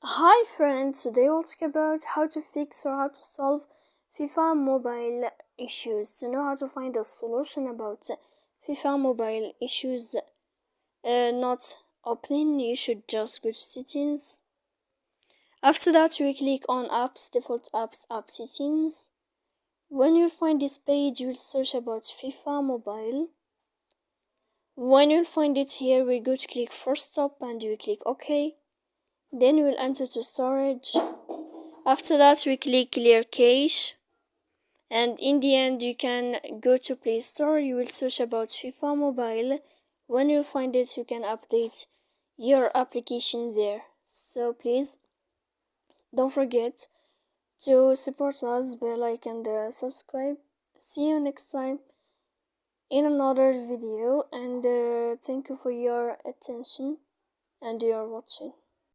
Hi friends, today we'll talk about how to fix or how to solve FIFA mobile issues. To know how to find a solution about FIFA mobile issues not opening, you should just go to settings. After that, we click on apps, default apps, app settings. When you'll find this page, you'll search about FIFA mobile. When you'll find it here, we go to click first stop and you click OK. Then we'll enter to storage. After that, we click clear cache, and in the end you can go to Play Store. You will search about FIFA mobile. When you find it, you can update your application there. So please don't forget to support us by like and subscribe. See you next time in another video, and thank you for your attention and your watching.